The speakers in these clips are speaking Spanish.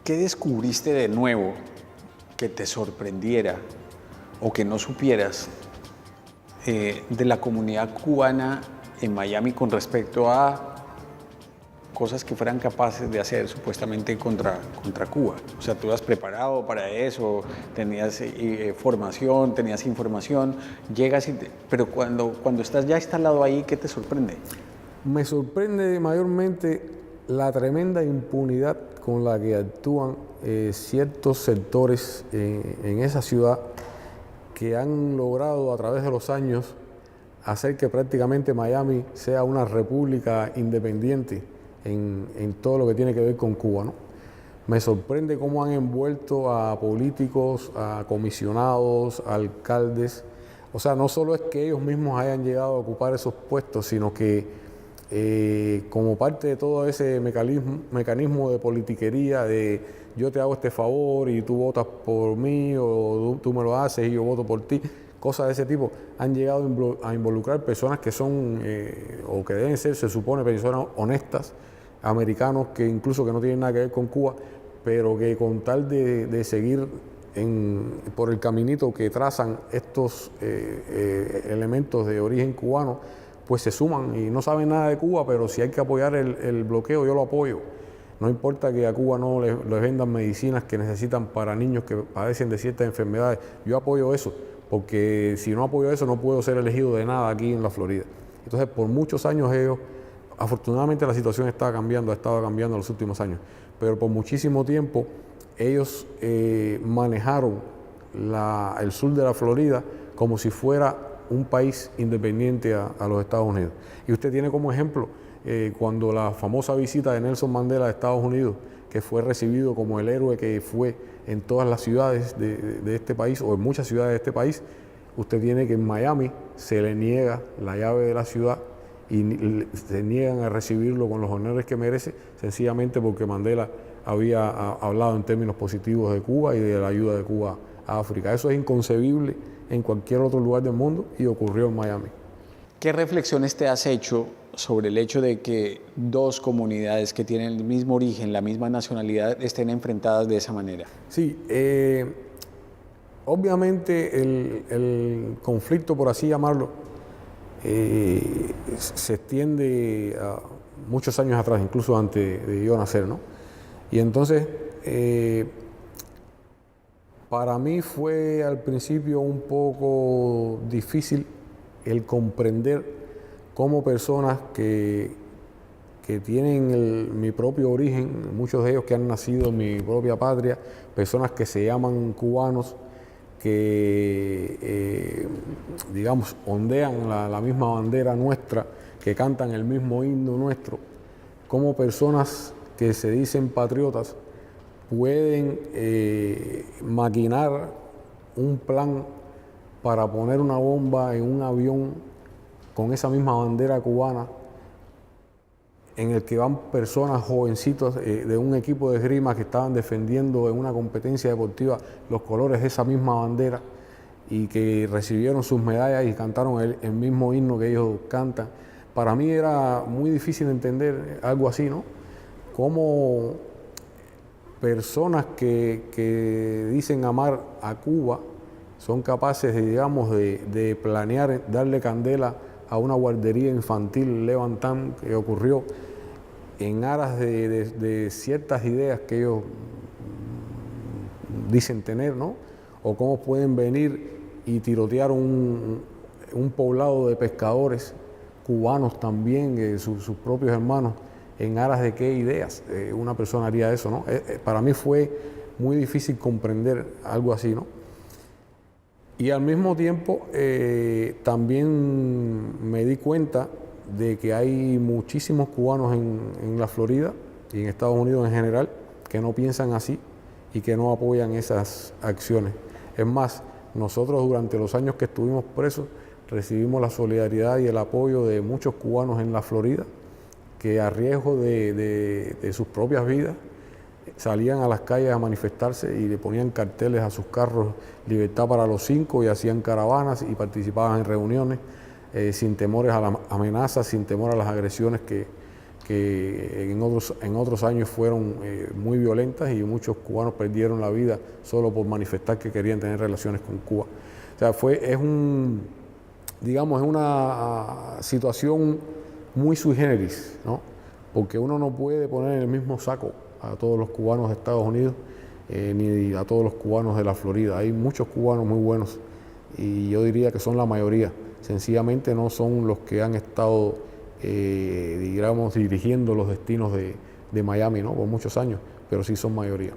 ¿Qué descubriste de nuevo que te sorprendiera o que no supieras de la comunidad cubana en Miami con respecto a cosas que fueran capaces de hacer supuestamente contra Cuba? O sea, tú has preparado para eso, tenías formación, tenías información, llegas pero cuando estás ya instalado ahí, ¿qué te sorprende? Me sorprende mayormente la tremenda impunidad con la que actúan ciertos sectores en esa ciudad que han logrado a través de los años hacer que prácticamente Miami sea una república independiente en todo lo que tiene que ver con Cuba, ¿no? Me sorprende cómo han envuelto a políticos, a comisionados, a alcaldes. O sea, no solo es que ellos mismos hayan llegado a ocupar esos puestos, sino que como parte de todo ese mecanismo de politiquería, de yo te hago este favor y tú votas por mí, o tú me lo haces y yo voto por ti, cosas de ese tipo, han llegado a involucrar personas que son, o que deben ser, se supone, personas honestas, americanos que incluso que no tienen nada que ver con Cuba, pero que con tal de seguir por el caminito que trazan estos elementos de origen cubano, pues se suman y no saben nada de Cuba, pero si hay que apoyar el bloqueo, yo lo apoyo. No importa que a Cuba no les vendan medicinas que necesitan para niños que padecen de ciertas enfermedades, yo apoyo eso, porque si no apoyo eso no puedo ser elegido de nada aquí en la Florida. Entonces, por muchos años ellos, afortunadamente la situación está cambiando, ha estado cambiando en los últimos años, pero por muchísimo tiempo ellos manejaron el sur de la Florida como si fuera un país independiente a los Estados Unidos. Y usted tiene como ejemplo cuando la famosa visita de Nelson Mandela a Estados Unidos, que fue recibido como el héroe que fue en todas las ciudades de este país, o en muchas ciudades de este país. Usted tiene que en Miami se le niega la llave de la ciudad y se niegan a recibirlo con los honores que merece, sencillamente porque Mandela había hablado en términos positivos de Cuba y de la ayuda de Cuba a África. Eso es inconcebible en cualquier otro lugar del mundo y ocurrió en Miami. ¿Qué reflexiones te has hecho sobre el hecho de que dos comunidades que tienen el mismo origen, la misma nacionalidad, estén enfrentadas de esa manera? Sí, obviamente el conflicto, por así llamarlo, se extiende a muchos años atrás, incluso antes de yo nacer, ¿no? Y entonces, para mí fue al principio un poco difícil el comprender cómo personas que tienen mi propio origen, muchos de ellos que han nacido en mi propia patria, personas que se llaman cubanos, que digamos ondean la misma bandera nuestra, que cantan el mismo himno nuestro, como personas que se dicen patriotas pueden maquinar un plan para poner una bomba en un avión con esa misma bandera cubana, en el que van personas jovencitos de un equipo de esgrima que estaban defendiendo en una competencia deportiva los colores de esa misma bandera y que recibieron sus medallas y cantaron el mismo himno que ellos cantan. Para mí era muy difícil entender algo así, ¿no? Cómo personas que dicen amar a Cuba son capaces, digamos, de planear, darle candela a una guardería infantil Levantán, que ocurrió en aras de ciertas ideas que ellos dicen tener, ¿no? O cómo pueden venir y tirotear un poblado de pescadores cubanos también, sus propios hermanos, en aras de qué ideas una persona haría eso, ¿no? Para mí fue muy difícil comprender algo así, ¿no? Y al mismo tiempo también me di cuenta de que hay muchísimos cubanos en la Florida y en Estados Unidos en general que no piensan así y que no apoyan esas acciones. Es más, nosotros durante los años que estuvimos presos recibimos la solidaridad y el apoyo de muchos cubanos en la Florida que a riesgo de sus propias vidas salían a las calles a manifestarse y le ponían carteles a sus carros "Libertad para los 5" y hacían caravanas y participaban en reuniones sin temores a las amenazas, sin temor a las agresiones que que en otros años fueron muy violentas y muchos cubanos perdieron la vida solo por manifestar que querían tener relaciones con Cuba. O sea, digamos, es una situación muy sui generis, ¿no? Porque uno no puede poner en el mismo saco a todos los cubanos de Estados Unidos ni a todos los cubanos de la Florida. Hay muchos cubanos muy buenos y yo diría que son la mayoría. Sencillamente no son los que han estado, digamos, dirigiendo los destinos de Miami, ¿no? Por muchos años, pero sí son mayoría.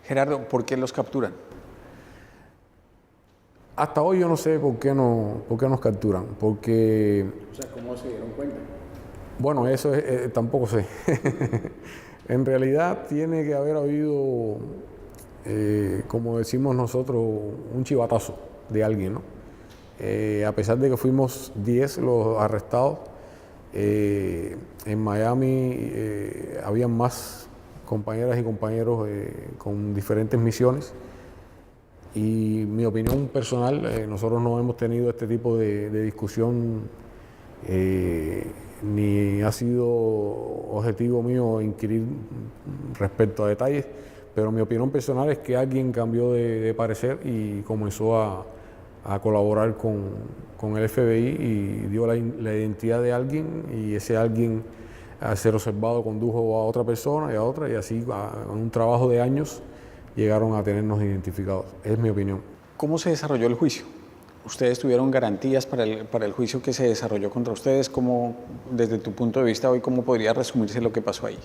Gerardo, ¿por qué los capturan? Hasta hoy yo no sé por qué nos capturan, porque... O sea, ¿cómo se dieron cuenta? Bueno, eso tampoco sé. En realidad tiene que haber habido, como decimos nosotros, un chivatazo de alguien, ¿no? A pesar de que fuimos 10 los arrestados, en Miami habían más compañeras y compañeros con diferentes misiones. Y mi opinión personal, nosotros no hemos tenido este tipo de discusión, ni ha sido objetivo mío inquirir respecto a detalles, pero mi opinión personal es que alguien cambió de parecer y comenzó a colaborar con el FBI y dio la identidad de alguien, y ese alguien, al ser observado, condujo a otra persona y a otra, y así en un trabajo de años llegaron a tenernos identificados. Es mi opinión. ¿Cómo se desarrolló el juicio? ¿Ustedes tuvieron garantías para el juicio que se desarrolló contra ustedes? ¿Cómo, desde tu punto de vista hoy, cómo podría resumirse lo que pasó ahí?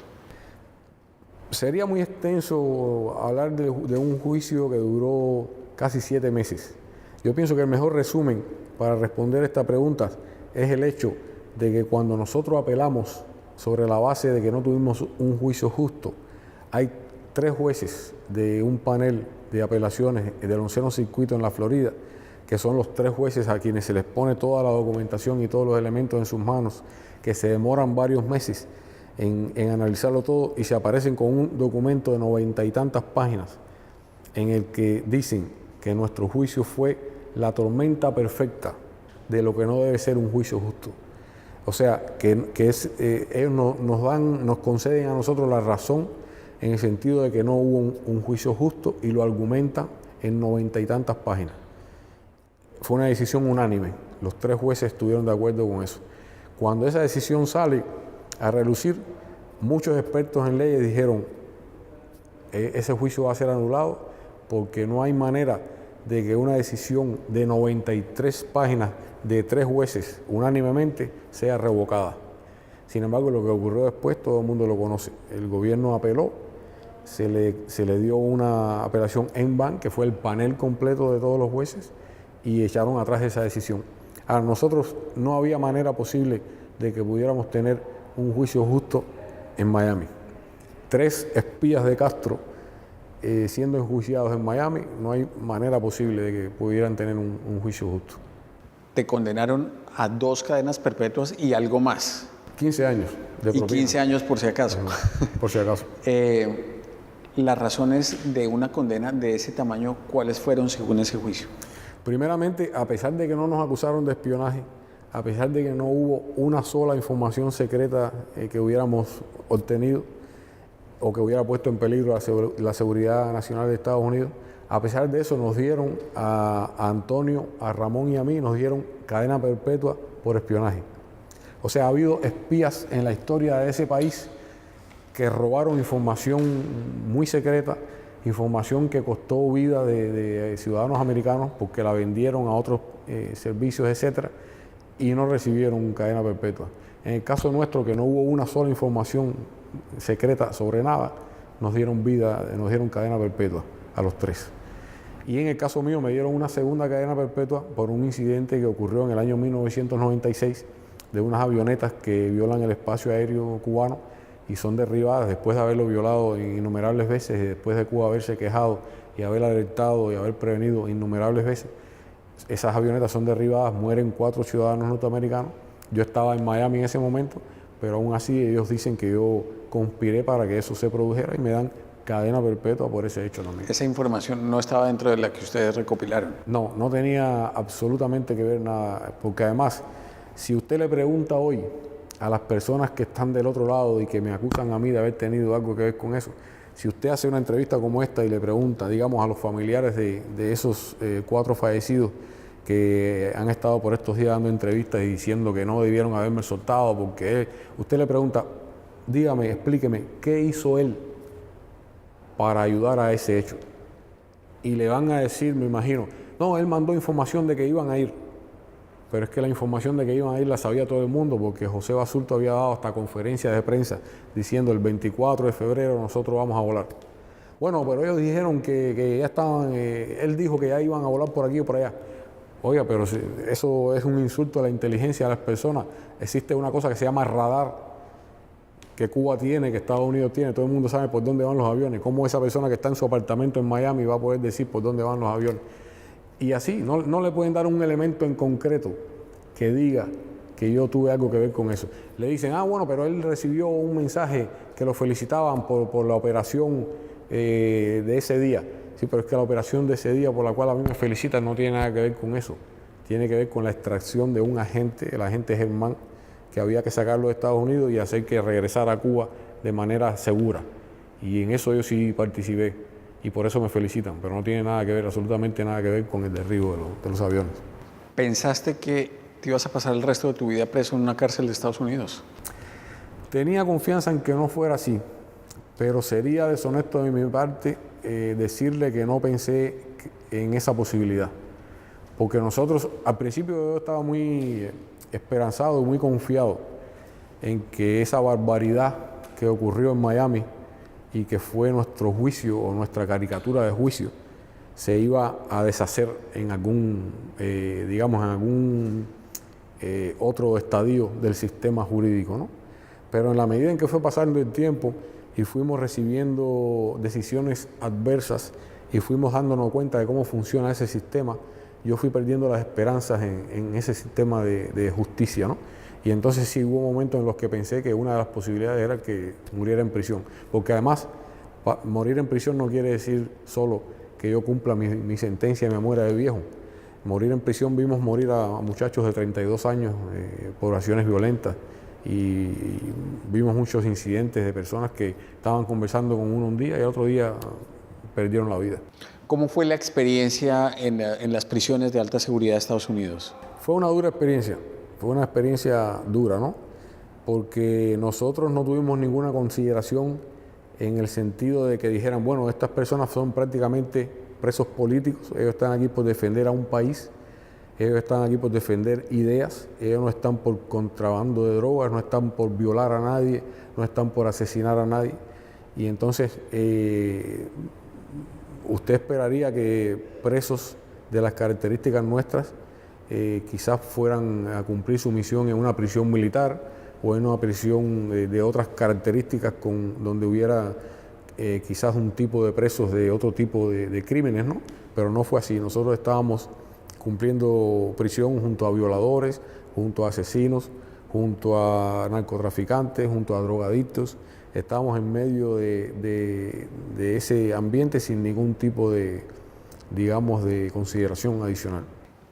Sería muy extenso hablar de un juicio que duró casi 7 meses. Yo pienso que el mejor resumen para responder esta pregunta es el hecho de que cuando nosotros apelamos sobre la base de que no tuvimos un juicio justo, hay 3 jueces de un panel de apelaciones del 11º Circuito en la Florida, que son los 3 jueces a quienes se les pone toda la documentación y todos los elementos en sus manos, que se demoran varios meses en analizarlo todo y se aparecen con un documento de 90 y tantas páginas en el que dicen que nuestro juicio fue la tormenta perfecta de lo que no debe ser un juicio justo. O sea, ellos nos conceden a nosotros la razón en el sentido de que no hubo un juicio justo, y lo argumentan en 90 y tantas páginas. Fue una decisión unánime, los 3 jueces estuvieron de acuerdo con eso. Cuando esa decisión sale a relucir, muchos expertos en leyes dijeron ese juicio va a ser anulado porque no hay manera de que una decisión de 93 páginas de 3 jueces unánimemente sea revocada. Sin embargo, lo que ocurrió después todo el mundo lo conoce. El gobierno apeló, se le dio una apelación en banc, que fue el panel completo de todos los jueces, y echaron atrás esa decisión. A nosotros no había manera posible de que pudiéramos tener un juicio justo en Miami. 3 espías de Castro siendo enjuiciados en Miami, no hay manera posible de que pudieran tener un juicio justo. Te condenaron a 2 cadenas perpetuas y algo más. 15 años de propina. Y 15 años por si acaso. Por si acaso. Las razones de una condena de ese tamaño, ¿cuáles fueron según ese juicio? Primeramente, a pesar de que no nos acusaron de espionaje, a pesar de que no hubo una sola información secreta que hubiéramos obtenido o que hubiera puesto en peligro la seguridad nacional de Estados Unidos, a pesar de eso nos dieron a Antonio, a Ramón y a mí, nos dieron cadena perpetua por espionaje. O sea, ha habido espías en la historia de ese país que robaron información muy secreta, información que costó vida de ciudadanos americanos porque la vendieron a otros servicios, etcétera, y no recibieron cadena perpetua. En el caso nuestro, que no hubo una sola información secreta sobre nada, nos dieron cadena perpetua a los 3. Y en el caso mío me dieron una segunda cadena perpetua por un incidente que ocurrió en el año 1996 de unas avionetas que violan el espacio aéreo cubano y son derribadas después de haberlo violado innumerables veces, y después de Cuba haberse quejado y haber alertado y haber prevenido innumerables veces. Esas avionetas son derribadas, mueren 4 ciudadanos norteamericanos. Yo estaba en Miami en ese momento, pero aún así ellos dicen que yo conspiré para que eso se produjera y me dan cadena perpetua por ese hecho también. ¿Esa información no estaba dentro de la que ustedes recopilaron? No, no tenía absolutamente que ver nada, porque además, si usted le pregunta hoy a las personas que están del otro lado y que me acusan a mí de haber tenido algo que ver con eso. Si usted hace una entrevista como esta y le pregunta, digamos, a los familiares de esos 4 fallecidos que han estado por estos días dando entrevistas y diciendo que no debieron haberme soltado, porque usted le pregunta, dígame, explíqueme, ¿qué hizo él para ayudar a ese hecho? Y le van a decir, me imagino, no, él mandó información de que iban a ir. Pero es que la información de que iban a ir la sabía todo el mundo, porque José Basurto había dado hasta conferencias de prensa diciendo el 24 de febrero nosotros vamos a volar. Bueno, pero ellos dijeron que ya estaban, él dijo que ya iban a volar por aquí o por allá. Oiga, pero si eso es un insulto a la inteligencia de las personas. Existe una cosa que se llama radar, que Cuba tiene, que Estados Unidos tiene, todo el mundo sabe por dónde van los aviones. ¿Cómo esa persona que está en su apartamento en Miami va a poder decir por dónde van los aviones? Y así, no le pueden dar un elemento en concreto que diga que yo tuve algo que ver con eso. Le dicen, bueno, pero él recibió un mensaje que lo felicitaban por la operación de ese día. Sí, pero es que la operación de ese día por la cual a mí me felicitan no tiene nada que ver con eso. Tiene que ver con la extracción de un agente, el agente Germán, que había que sacarlo de Estados Unidos y hacer que regresara a Cuba de manera segura. Y en eso yo sí participé. Y por eso me felicitan, pero no tiene nada que ver, absolutamente nada que ver con el derribo de los aviones. ¿Pensaste que te ibas a pasar el resto de tu vida preso en una cárcel de Estados Unidos? Tenía confianza en que no fuera así, pero sería deshonesto de mi parte decirle que no pensé en esa posibilidad. Porque nosotros, al principio yo estaba muy esperanzado y muy confiado en que esa barbaridad que ocurrió en Miami y que fue nuestro juicio o nuestra caricatura de juicio, se iba a deshacer en algún, digamos, en algún otro estadio del sistema jurídico, ¿no? Pero en la medida en que fue pasando el tiempo y fuimos recibiendo decisiones adversas y fuimos dándonos cuenta de cómo funciona ese sistema, yo fui perdiendo las esperanzas en ese sistema de justicia, ¿no? Y entonces sí hubo momentos en los que pensé que una de las posibilidades era que muriera en prisión. Porque además, morir en prisión no quiere decir solo que yo cumpla mi sentencia y me muera de viejo. Morir en prisión, vimos morir a muchachos de 32 años por acciones violentas. Y vimos muchos incidentes de personas que estaban conversando con uno un día y al otro día perdieron la vida. ¿Cómo fue la experiencia en las prisiones de alta seguridad de Estados Unidos? Fue una dura experiencia. Fue una experiencia dura, ¿no? Porque nosotros no tuvimos ninguna consideración en el sentido de que dijeran, bueno, estas personas son prácticamente presos políticos, ellos están aquí por defender a un país, ellos están aquí por defender ideas, ellos no están por contrabando de drogas, no están por violar a nadie, no están por asesinar a nadie. Y entonces, usted esperaría que presos de las características nuestras quizás fueran a cumplir su misión en una prisión militar o en una prisión de otras características donde hubiera quizás un tipo de presos de otro tipo de crímenes, ¿no? Pero no fue así. Nosotros estábamos cumpliendo prisión junto a violadores, junto a asesinos, junto a narcotraficantes, junto a drogadictos. Estábamos en medio de ese ambiente sin ningún tipo de, digamos, de consideración adicional.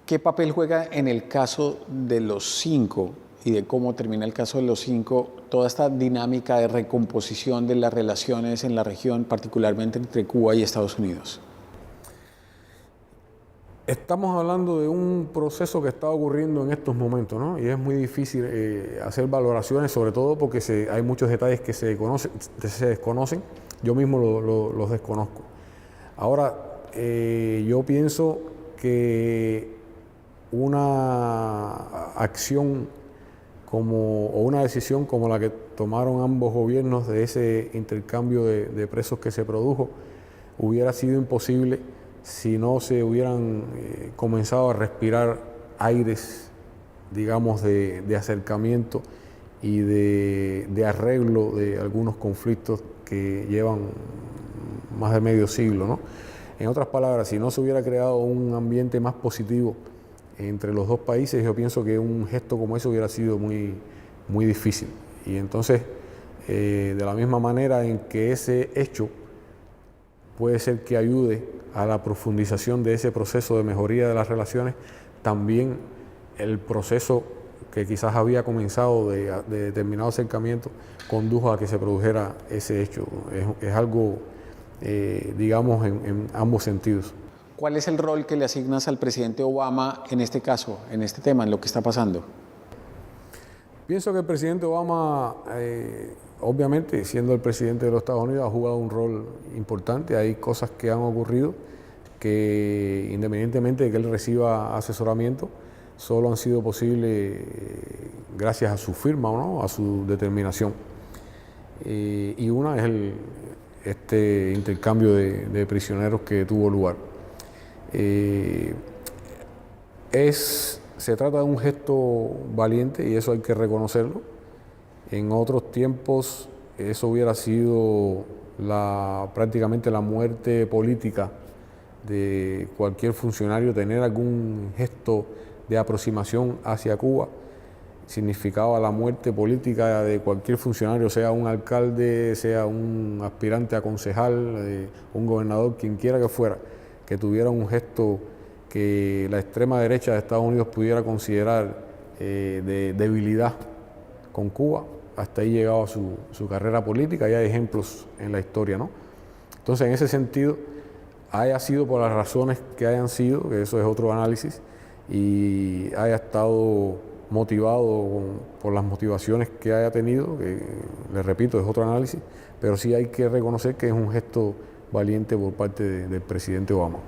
¿Qué papel juega en el caso de los 5 y de cómo termina el caso de los 5 toda esta dinámica de recomposición de las relaciones en la región, particularmente entre Cuba y Estados Unidos? Estamos hablando de un proceso que está ocurriendo en estos momentos, ¿no? Y es muy difícil hacer valoraciones, sobre todo porque hay muchos detalles que se desconocen. Yo mismo los desconozco. Ahora, yo pienso que una acción o una decisión como la que tomaron ambos gobiernos de ese intercambio de presos que se produjo hubiera sido imposible si no se hubieran comenzado a respirar aires, digamos, de acercamiento y de arreglo de algunos conflictos que llevan más de medio siglo, ¿no? En otras palabras, si no se hubiera creado un ambiente más positivo entre los dos países, yo pienso que un gesto como ese hubiera sido muy, muy difícil. Y entonces, de la misma manera en que ese hecho puede ser que ayude a la profundización de ese proceso de mejoría de las relaciones, también el proceso que quizás había comenzado de determinado acercamiento condujo a que se produjera ese hecho. Es algo, digamos, en ambos sentidos. ¿Cuál es el rol que le asignas al presidente Obama en este caso, en este tema, en lo que está pasando? Pienso que el presidente Obama, obviamente, siendo el presidente de los Estados Unidos, ha jugado un rol importante. Hay cosas que han ocurrido que, independientemente de que él reciba asesoramiento, solo han sido posibles gracias a su firma, ¿no?, a su determinación. Y una es este intercambio de prisioneros que tuvo lugar. Se trata de un gesto valiente y eso hay que reconocerlo. En otros tiempos eso hubiera sido prácticamente la muerte política de cualquier funcionario. Tener algún gesto de aproximación hacia Cuba significaba la muerte política de cualquier funcionario, sea un alcalde, sea un aspirante a concejal, un gobernador, quien quiera que fuera, que tuviera un gesto que la extrema derecha de Estados Unidos pudiera considerar de debilidad con Cuba. Hasta ahí llegaba su carrera política y hay ejemplos en la historia, ¿no? Entonces, en ese sentido, haya sido por las razones que hayan sido, que eso es otro análisis, y haya estado motivado por las motivaciones que haya tenido, que les repito, es otro análisis, pero sí hay que reconocer que es un gesto valiente por parte del presidente Obama.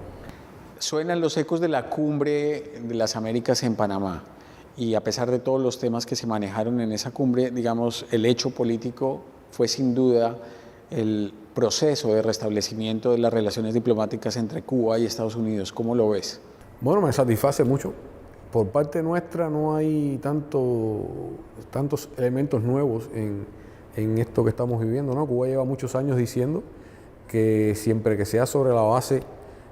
Suenan los ecos de la cumbre de las Américas en Panamá y a pesar de todos los temas que se manejaron en esa cumbre, digamos, el hecho político fue sin duda el proceso de restablecimiento de las relaciones diplomáticas entre Cuba y Estados Unidos. ¿Cómo lo ves? Bueno, me satisface mucho. Por parte nuestra no hay tantos elementos nuevos en esto que estamos viviendo, ¿no? Cuba lleva muchos años diciendo que siempre que sea sobre la base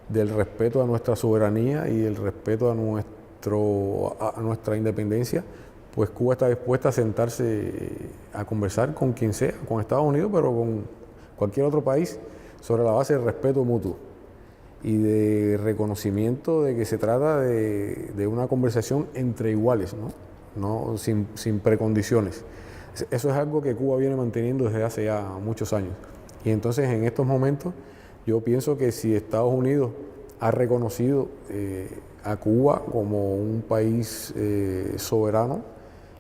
del respeto a nuestra soberanía y el respeto a nuestra independencia, pues Cuba está dispuesta a sentarse a conversar con quien sea, con Estados Unidos, pero con cualquier otro país, sobre la base del respeto mutuo y de reconocimiento de que se trata de una conversación entre iguales, ¿no? Sin precondiciones. Eso es algo que Cuba viene manteniendo desde hace ya muchos años. Y entonces, en estos momentos, yo pienso que si Estados Unidos ha reconocido a Cuba como un país soberano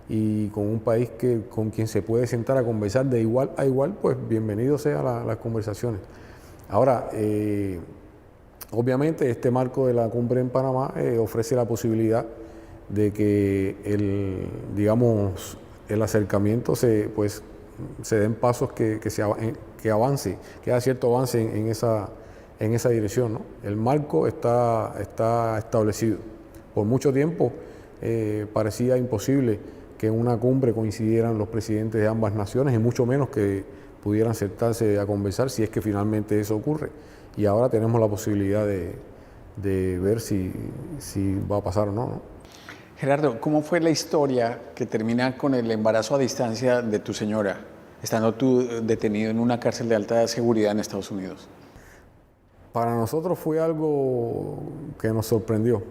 y con un país con quien se puede sentar a conversar de igual a igual, pues bienvenido sea las conversaciones. Ahora, obviamente este marco de la cumbre en Panamá ofrece la posibilidad de que el acercamiento se den pasos que avance, que haya cierto avance en esa dirección, ¿no? El marco está establecido. Por mucho tiempo parecía imposible que en una cumbre coincidieran los presidentes de ambas naciones y mucho menos que pudieran sentarse a conversar si es que finalmente eso ocurre. Y ahora tenemos la posibilidad de ver si va a pasar o no, ¿no? Gerardo, ¿cómo fue la historia que termina con el embarazo a distancia de tu señora, estando tú detenido en una cárcel de alta seguridad en Estados Unidos? Para nosotros fue algo que nos sorprendió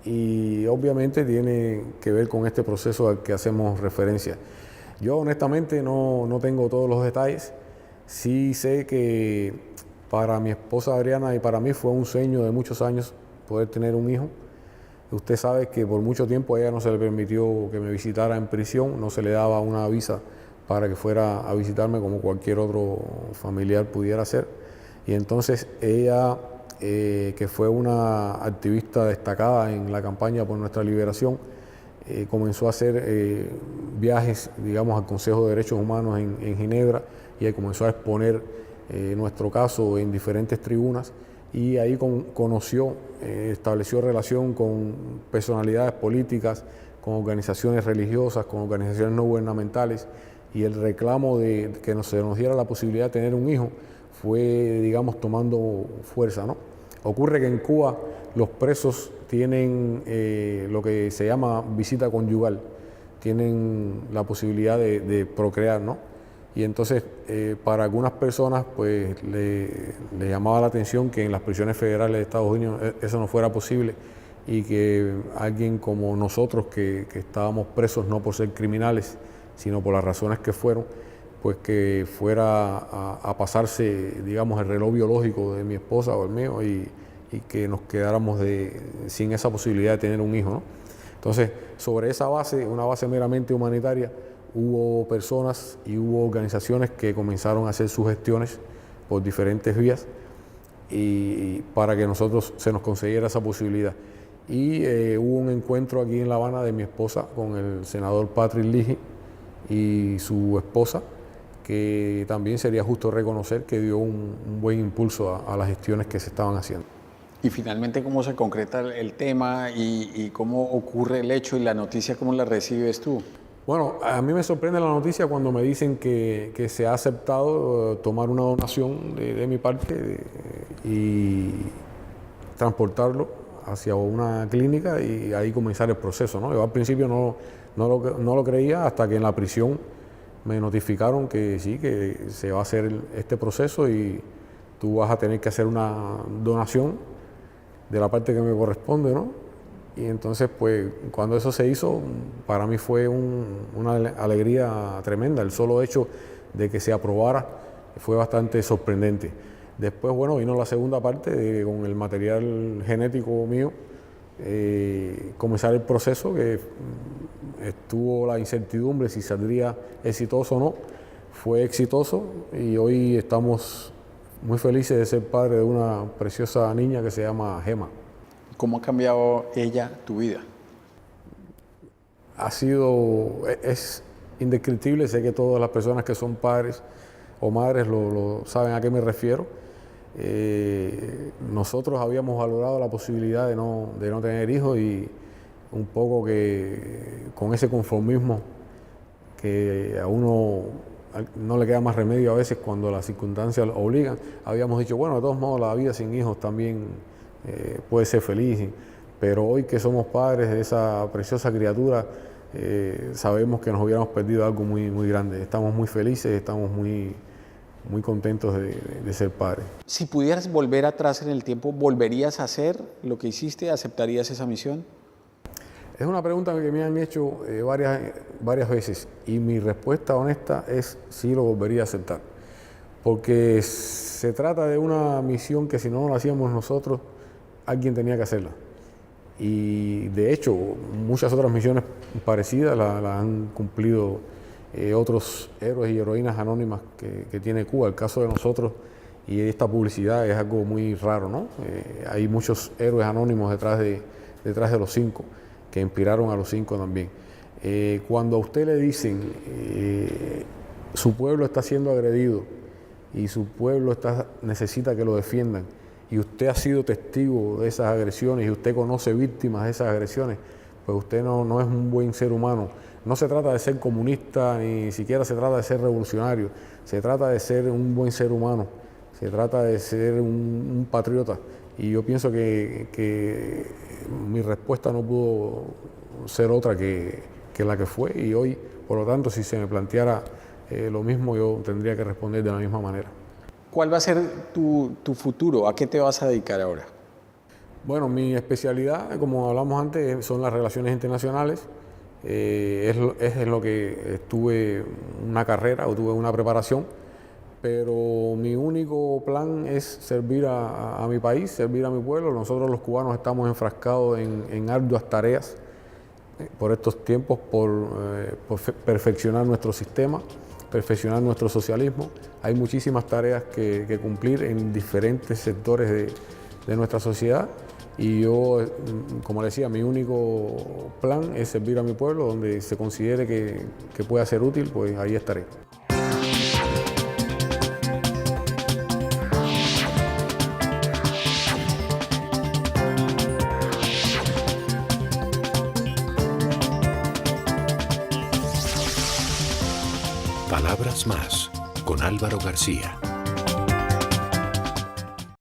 y obviamente tiene que ver con este proceso al que hacemos referencia. Yo honestamente no tengo todos los detalles. Sí sé que para mi esposa Adriana y para mí fue un sueño de muchos años poder tener un hijo. Usted sabe que por mucho tiempo a ella no se le permitió que me visitara en prisión, no se le daba una visa para que fuera a visitarme como cualquier otro familiar pudiera hacer. Y entonces ella, que fue una activista destacada en la campaña por nuestra liberación, comenzó a hacer viajes, digamos, al Consejo de Derechos Humanos en Ginebra y ahí comenzó a exponer nuestro caso en diferentes tribunas y ahí conoció, estableció relación con personalidades políticas, con organizaciones religiosas, con organizaciones no gubernamentales y el reclamo de que se nos diera la posibilidad de tener un hijo fue, digamos, tomando fuerza, ¿no? Ocurre que en Cuba los presos tienen lo que se llama visita conyugal, tienen la posibilidad de procrear, ¿no? Y entonces para algunas personas pues le llamaba la atención que en las prisiones federales de Estados Unidos eso no fuera posible y que alguien como nosotros que estábamos presos no por ser criminales, sino por las razones que fueron, pues que fuera a pasarse, digamos, el reloj biológico de mi esposa o el mío y que nos quedáramos sin esa posibilidad de tener un hijo, ¿no? Entonces, sobre esa base, una base meramente humanitaria, hubo personas y hubo organizaciones que comenzaron a hacer sus gestiones por diferentes vías y para que nosotros se nos concediera esa posibilidad. Y hubo un encuentro aquí en La Habana de mi esposa con el senador Patrick Leahy y su esposa, que también sería justo reconocer que dio un buen impulso a las gestiones que se estaban haciendo. Y finalmente, ¿cómo se concreta el tema y cómo ocurre el hecho y la noticia, cómo la recibes tú? Bueno, a mí me sorprende la noticia cuando me dicen que se ha aceptado tomar una donación de mi parte y transportarlo hacia una clínica y ahí comenzar el proceso, ¿no? Yo al principio no lo creía hasta que en la prisión me notificaron que sí, que se va a hacer este proceso y tú vas a tener que hacer una donación de la parte que me corresponde, ¿no? Y entonces, pues, cuando eso se hizo, para mí fue una alegría tremenda. El solo hecho de que se aprobara fue bastante sorprendente. Después, bueno, vino la segunda parte con el material genético mío, comenzar el proceso, que estuvo la incertidumbre si saldría exitoso o no. Fue exitoso y hoy estamos muy felices de ser padre de una preciosa niña que se llama Gemma. ¿Cómo ha cambiado ella tu vida? Es indescriptible, sé que todas las personas que son padres o madres lo saben a qué me refiero. Nosotros habíamos valorado la posibilidad de no tener hijos y un poco que con ese conformismo que a uno no le queda más remedio a veces cuando las circunstancias lo obligan, habíamos dicho, bueno, de todos modos la vida sin hijos también puede ser feliz, pero hoy que somos padres de esa preciosa criatura, sabemos que nos hubiéramos perdido algo muy, muy grande. Estamos muy felices, estamos muy contentos de ser padres. Si pudieras volver atrás en el tiempo, ¿volverías a hacer lo que hiciste? ¿Aceptarías esa misión? Es una pregunta que me han hecho varias veces y mi respuesta honesta es sí, lo volvería a aceptar. Porque se trata de una misión que si no la hacíamos nosotros, alguien tenía que hacerla. Y de hecho, muchas otras misiones parecidas la han cumplido otros héroes y heroínas anónimas que tiene Cuba. El caso de nosotros y esta publicidad es algo muy raro, ¿no? Hay muchos héroes anónimos detrás de los 5, que inspiraron a los 5 también. Cuando a usted le dicen su pueblo está siendo agredido y su pueblo necesita que lo defiendan, y usted ha sido testigo de esas agresiones y usted conoce víctimas de esas agresiones, pues usted no es un buen ser humano. No se trata de ser comunista, ni siquiera se trata de ser revolucionario, se trata de ser un buen ser humano, se trata de ser un patriota. Y yo pienso que mi respuesta no pudo ser otra que la que fue, y hoy, por lo tanto, si se me planteara lo mismo, yo tendría que responder de la misma manera. ¿Cuál va a ser tu futuro? ¿A qué te vas a dedicar ahora? Bueno, mi especialidad, como hablamos antes, son las relaciones internacionales. Es en lo que tuve una carrera o tuve una preparación, pero mi único plan es servir a mi país, servir a mi pueblo. Nosotros los cubanos estamos enfrascados en arduas tareas por estos tiempos, por perfeccionar nuestro sistema, perfeccionar nuestro socialismo. Hay muchísimas tareas que cumplir en diferentes sectores de nuestra sociedad y yo, como decía, mi único plan es servir a mi pueblo. Donde se considere que pueda ser útil, pues ahí estaré. Palabras más con Álvaro García.